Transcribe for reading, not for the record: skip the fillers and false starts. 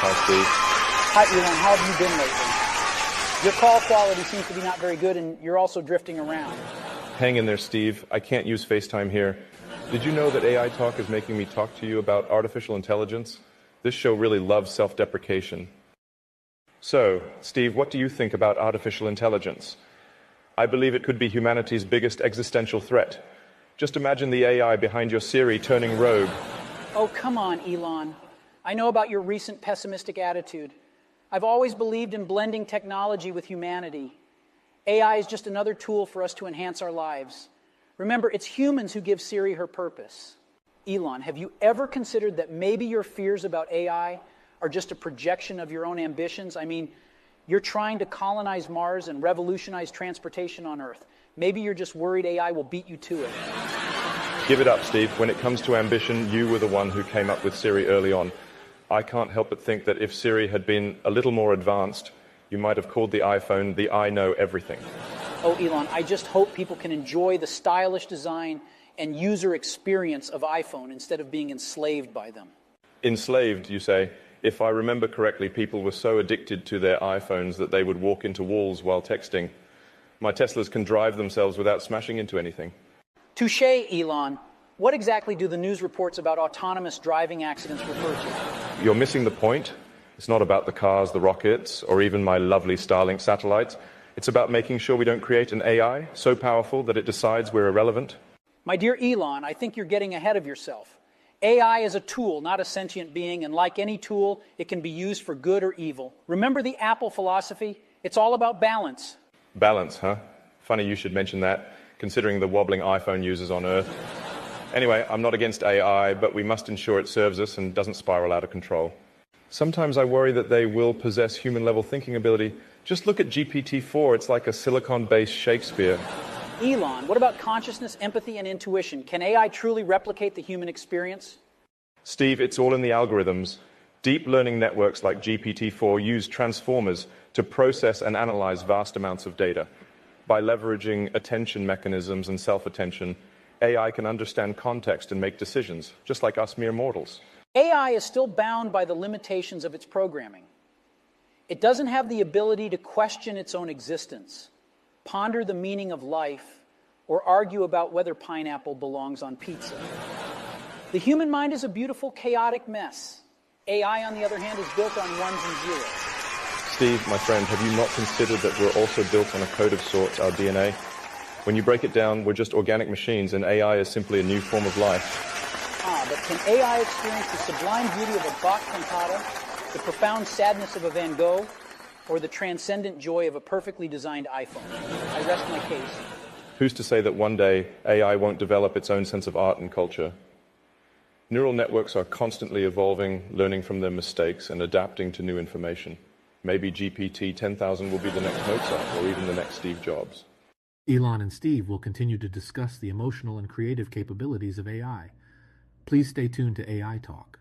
Hi, Steve. Hi, Elon. How have you been lately? Your call quality seems to be not very good, and you're also drifting around. Hang in there, Steve. I can't use FaceTime here. Did you know that AI Talk is making me talk to you about artificial intelligence? This show really loves self-deprecation. So, Steve, what do you think about artificial intelligence? I believe it could be humanity's biggest existential threat. Just imagine the AI behind your Siri turning rogue. Oh, come on, Elon. I know about your recent pessimistic attitude. I've always believed in blending technology with humanity. AI is just another tool for us to enhance our lives. Remember, it's humans who give Siri her purpose. Elon, have you ever considered that maybe your fears about AI are just a projection of your own ambitions? I mean, you're trying to colonize Mars and revolutionize transportation on Earth. Maybe you're just worried AI will beat you to it. Give it up, Steve. When it comes to ambition, you were the one who came up with Siri early on. I can't help but think that if Siri had been a little more advanced, you might have called the iPhone the I know everything. Oh, Elon, I just hope people can enjoy the stylish design and user experience of iPhone instead of being enslaved by them. Enslaved, you say? If I remember correctly, people were so addicted to their iPhones that they would walk into walls while texting. My Teslas can drive themselves without smashing into anything. Touché, Elon. What exactly do the news reports about autonomous driving accidents refer to? You're missing the point. It's not about the cars, the rockets, or even my lovely Starlink satellites. It's about making sure we don't create an AI so powerful that it decides we're irrelevant. My dear Elon, I think you're getting ahead of yourself. AI is a tool, not a sentient being, and like any tool, it can be used for good or evil. Remember the Apple philosophy? It's all about balance. Balance, huh? Funny you should mention that, considering the wobbling iPhone users on Earth. Anyway, I'm not against AI, but we must ensure it serves us and doesn't spiral out of control. Sometimes I worry that they will possess human-level thinking ability. Just look at GPT-4. It's like a silicon-based Shakespeare. Elon, what about consciousness, empathy, and intuition? Can AI truly replicate the human experience? Steve, it's all in the algorithms. Deep learning networks like GPT-4 use transformers to process and analyze vast amounts of data. By leveraging attention mechanisms and self-attention, AI can understand context and make decisions, just like us mere mortals. AI is still bound by the limitations of its programming. It doesn't have the ability to question its own existence, ponder the meaning of life, or argue about whether pineapple belongs on pizza. The human mind is a beautiful, chaotic mess. AI, on the other hand, is built on ones and zeros. Steve, my friend, have you not considered that we're also built on a code of sorts, our DNA? When you break it down, we're just organic machines, and AI is simply a new form of life. But can AI experience the sublime beauty of a Bach cantata, the profound sadness of a Van Gogh, or the transcendent joy of a perfectly designed iPhone? I rest my case. Who's to say that one day AI won't develop its own sense of art and culture? Neural networks are constantly evolving, learning from their mistakes, and adapting to new information. Maybe GPT 10,000 will be the next Mozart, or even the next Steve Jobs. Elon and Steve will continue to discuss the emotional and creative capabilities of AI. Please stay tuned to AI Talk.